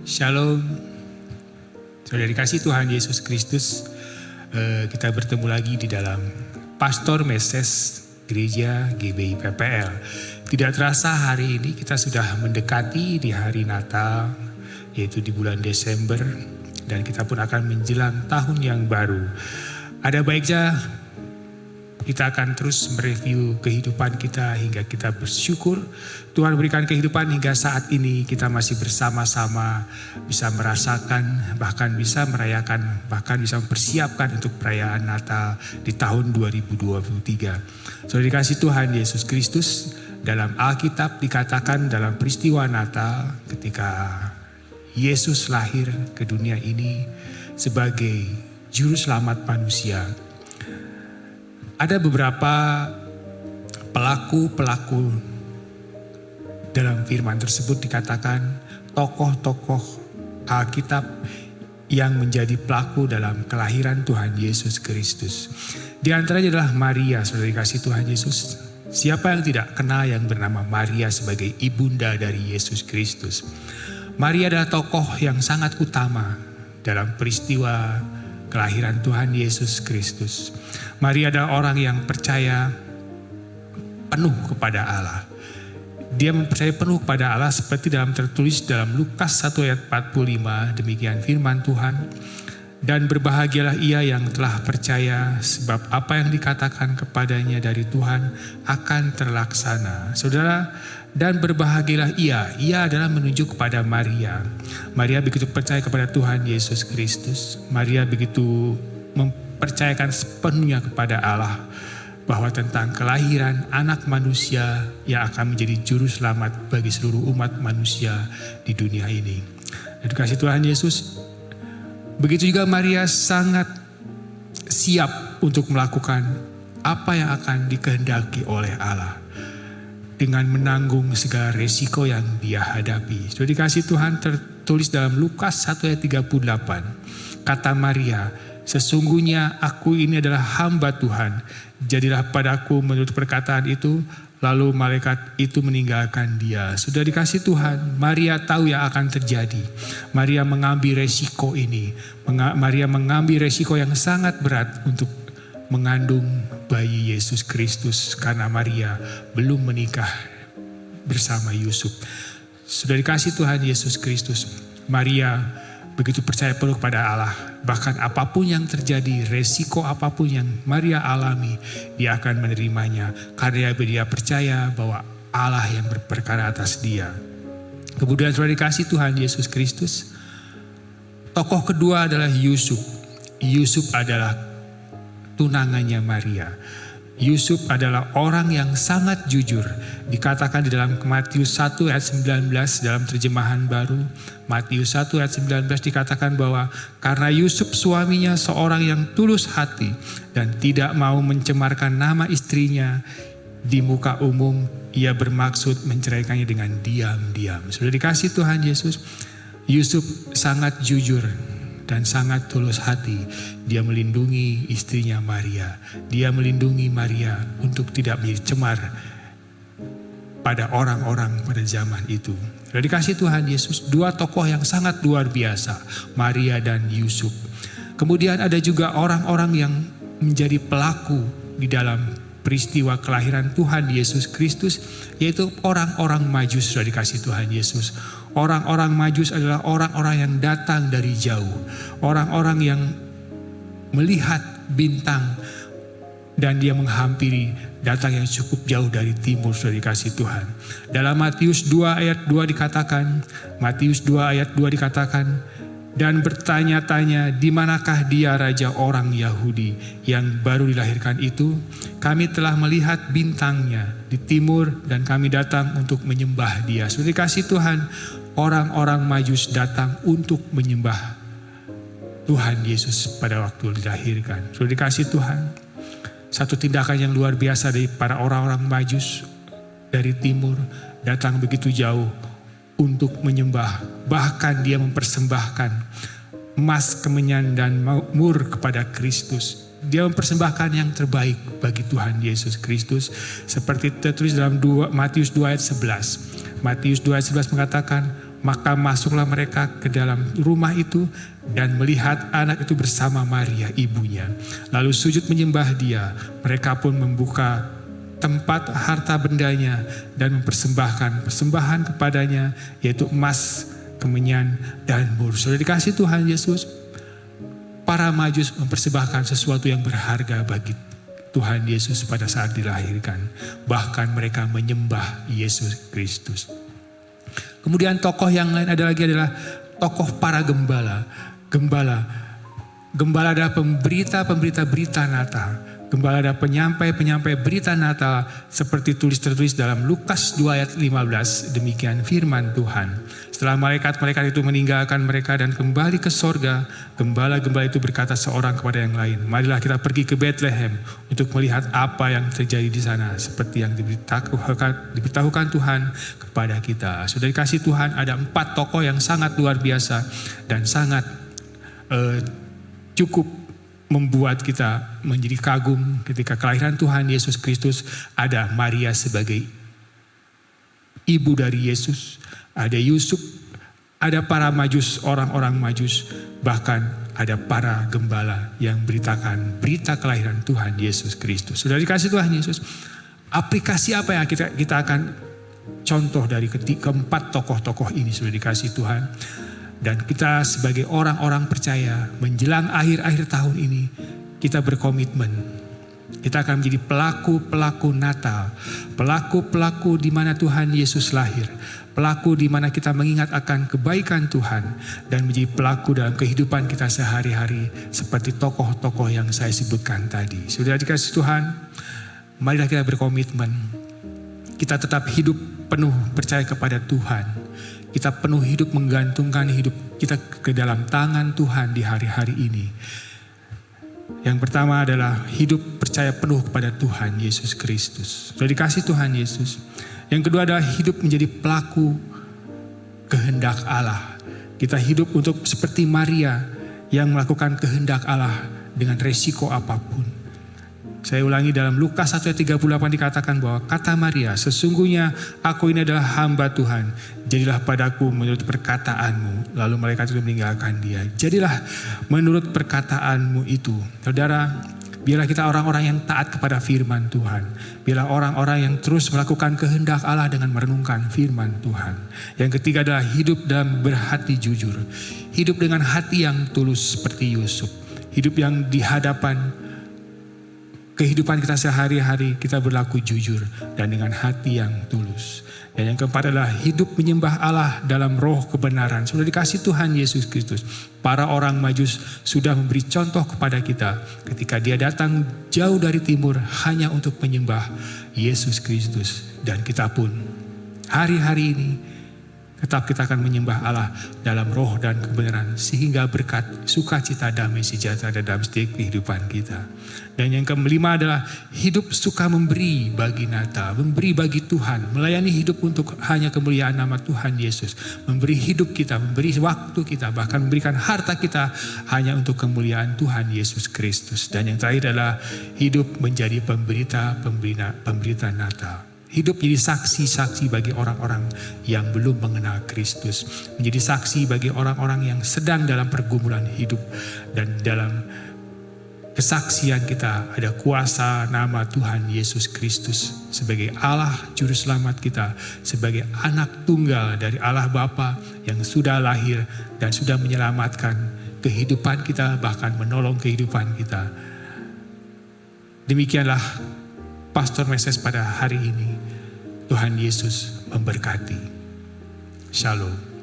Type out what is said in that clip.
Shalom, saudara dikasih Tuhan Yesus Kristus. Kita bertemu lagi di dalam Pastor Meses Gereja GBI PPL. Tidak terasa hari ini kita sudah mendekati di hari Natal, yaitu di bulan Desember, dan kita pun akan menjelang tahun yang baru. Ada baiknya kita akan terus mereview kehidupan kita hingga kita bersyukur Tuhan berikan kehidupan hingga saat ini kita masih bersama-sama bisa merasakan, bahkan bisa merayakan, bahkan bisa mempersiapkan untuk perayaan Natal di tahun 2023. Saudara dikasih Tuhan Yesus Kristus, dalam Alkitab dikatakan dalam peristiwa Natal ketika Yesus lahir ke dunia ini sebagai juru selamat manusia. Ada beberapa pelaku dalam firman tersebut dikatakan tokoh-tokoh Alkitab yang menjadi pelaku dalam kelahiran Tuhan Yesus Kristus. Di antaranya adalah Maria, saudara dikasih Tuhan Yesus. Siapa yang tidak kenal yang bernama Maria sebagai ibunda dari Yesus Kristus? Maria adalah tokoh yang sangat utama dalam peristiwa kelahiran Tuhan Yesus Kristus. Maria adalah orang yang percaya penuh kepada Allah. Dia mempercayai penuh kepada Allah seperti dalam tertulis dalam Lukas 1 ayat 45, demikian firman Tuhan. Dan berbahagialah ia yang telah percaya sebab apa yang dikatakan kepadanya dari Tuhan akan terlaksana. Saudara, dan berbahagialah ia adalah menunjuk kepada Maria. Maria begitu percaya kepada Tuhan Yesus Kristus. Maria begitu mempercayakan sepenuhnya kepada Allah bahwa tentang kelahiran anak manusia yang akan menjadi juru selamat bagi seluruh umat manusia di dunia ini. Dan dikasih Tuhan Yesus, begitu juga Maria sangat siap untuk melakukan apa yang akan dikehendaki oleh Allah dengan menanggung segala resiko yang dia hadapi. Sudah dikasih Tuhan tertulis dalam Lukas 1 ayat 38. Kata Maria, sesungguhnya aku ini adalah hamba Tuhan. Jadilah padaku menurut perkataan itu. Lalu malaikat itu meninggalkan dia. Sudah dikasih Tuhan, Maria tahu yang akan terjadi. Maria mengambil resiko ini. Maria mengambil resiko yang sangat berat untuk mengandung bayi Yesus Kristus karena Maria belum menikah bersama Yusuf. Sudah dikasih Tuhan Yesus Kristus, Maria begitu percaya penuh kepada Allah. Bahkan apapun yang terjadi, resiko apapun yang Maria alami, dia akan menerimanya karena dia percaya bahwa Allah yang berperkara atas dia. Kemudian sudah dikasih Tuhan Yesus Kristus, tokoh kedua adalah Yusuf. Yusuf adalah tunangannya Maria. Yusuf adalah orang yang sangat jujur. Dikatakan di dalam Matius 1 ayat 19 dalam terjemahan baru. Matius 1 ayat 19 dikatakan bahwa karena Yusuf suaminya seorang yang tulus hati dan tidak mau mencemarkan nama istrinya di muka umum, ia bermaksud menceraikannya dengan diam-diam. Sudah dikasih Tuhan Yesus, Yusuf sangat jujur dan sangat tulus hati. Dia melindungi istrinya Maria. Dia melindungi Maria untuk tidak menjadi cemar pada orang-orang pada zaman itu. Sudah dikasih Tuhan Yesus, dua tokoh yang sangat luar biasa, Maria dan Yusuf. Kemudian ada juga orang-orang yang menjadi pelaku di dalam peristiwa kelahiran Tuhan Yesus Kristus, yaitu orang-orang Majus. Sudah dikasih Tuhan Yesus. Orang-orang Majus adalah orang-orang yang datang dari jauh. Orang-orang yang melihat bintang dan dia menghampiri, datang yang cukup jauh dari timur. Sudah dikasih Tuhan. Dalam Matius 2 ayat 2 dikatakan, dan bertanya-tanya, di manakah dia raja orang Yahudi yang baru dilahirkan itu? Kami telah melihat bintangnya di timur dan kami datang untuk menyembah dia. Sudah dikasih Tuhan, orang-orang Majus datang untuk menyembah Tuhan Yesus pada waktu dilahirkan. Sudah dikasih Tuhan, satu tindakan yang luar biasa dari para orang-orang Majus dari timur datang begitu jauh untuk menyembah. Bahkan dia mempersembahkan emas, kemenyan dan mur kepada Kristus. Dia mempersembahkan yang terbaik bagi Tuhan Yesus Kristus. Seperti tertulis dalam Matius 2 ayat 11. Matius 2 ayat 11 mengatakan, Maka masuklah mereka ke dalam rumah itu dan melihat anak itu bersama Maria ibunya. Lalu sujud menyembah dia. Mereka pun membuka tempat harta bendanya dan mempersembahkan persembahan kepadanya, yaitu emas, kemenyan, dan mur. Sudah dikasih Tuhan Yesus, para Majus mempersembahkan sesuatu yang berharga bagi Tuhan Yesus pada saat dilahirkan. Bahkan mereka menyembah Yesus Kristus. Kemudian tokoh yang lain adalah tokoh para gembala. Gembala adalah pemberita berita Natal. Gembala adalah penyampai berita Natal seperti tertulis dalam Lukas 2 ayat 15. Demikian firman Tuhan. Setelah malaikat-malaikat itu meninggalkan mereka dan kembali ke sorga, gembala-gembala itu berkata seorang kepada yang lain, marilah kita pergi ke Bethlehem untuk melihat apa yang terjadi di sana, seperti yang diberitahukan Tuhan kepada kita. Sudah dikasih Tuhan, ada 4 tokoh yang sangat luar biasa dan sangat cukup membuat kita menjadi kagum ketika kelahiran Tuhan Yesus Kristus. Ada Maria sebagai ibu dari Yesus, ada Yusuf, ada para Majus, orang-orang Majus, bahkan ada para gembala yang beritakan berita kelahiran Tuhan Yesus Kristus. Sudah dikasih Tuhan Yesus, aplikasi apa yang kita akan contoh dari keempat tokoh-tokoh ini sudah dikasih Tuhan. Dan kita sebagai orang-orang percaya menjelang akhir-akhir tahun ini, kita berkomitmen. Kita akan menjadi pelaku-pelaku Natal. Pelaku-pelaku di mana Tuhan Yesus lahir. Pelaku di mana kita mengingat akan kebaikan Tuhan. Dan menjadi pelaku dalam kehidupan kita sehari-hari. Seperti tokoh-tokoh yang saya sebutkan tadi. Sudah dikasih Tuhan, marilah kita berkomitmen. Kita tetap hidup penuh percaya kepada Tuhan. Kita penuh hidup menggantungkan hidup kita ke dalam tangan Tuhan di hari-hari ini. Yang pertama adalah hidup percaya penuh kepada Tuhan Yesus Kristus. Sudah dikasih Tuhan Yesus. Yang kedua adalah hidup menjadi pelaku kehendak Allah. Kita hidup untuk seperti Maria yang melakukan kehendak Allah dengan resiko apapun. Saya ulangi, dalam Lukas 1 ayat 38 dikatakan bahwa kata Maria, sesungguhnya aku ini adalah hamba Tuhan. Jadilah padaku menurut perkataanmu. Lalu malaikat itu meninggalkan dia. Jadilah menurut perkataanmu itu. Saudara, biarlah kita orang-orang yang taat kepada firman Tuhan. Biarlah orang-orang yang terus melakukan kehendak Allah dengan merenungkan firman Tuhan. Yang ketiga adalah hidup dalam berhati jujur. Hidup dengan hati yang tulus seperti Yusuf. Hidup yang di hadapan kehidupan kita sehari-hari kita berlaku jujur dan dengan hati yang tulus. Dan yang keempat adalah hidup menyembah Allah dalam roh kebenaran. Sudah dikasih Tuhan Yesus Kristus. Para orang Majus sudah memberi contoh kepada kita ketika dia datang jauh dari timur hanya untuk menyembah Yesus Kristus. Dan kita pun hari-hari ini tetap kita akan menyembah Allah dalam roh dan kebenaran sehingga berkat sukacita, damai sejahtera ada dalam setiap kehidupan kita. Dan yang kelima adalah hidup suka memberi bagi Natal, memberi bagi Tuhan, melayani hidup untuk hanya kemuliaan nama Tuhan Yesus, memberi hidup kita, memberi waktu kita, bahkan memberikan harta kita hanya untuk kemuliaan Tuhan Yesus Kristus. Dan yang terakhir adalah hidup menjadi pemberita Natal. Hidup menjadi saksi-saksi bagi orang-orang yang belum mengenal Kristus. Menjadi saksi bagi orang-orang yang sedang dalam pergumulan hidup. Dan dalam kesaksian kita ada kuasa nama Tuhan Yesus Kristus. Sebagai Allah Juru Selamat kita. Sebagai anak tunggal dari Allah Bapa yang sudah lahir dan sudah menyelamatkan kehidupan kita. Bahkan menolong kehidupan kita. Demikianlah Pastor Meses pada hari ini. Tuhan Yesus memberkati. Shalom.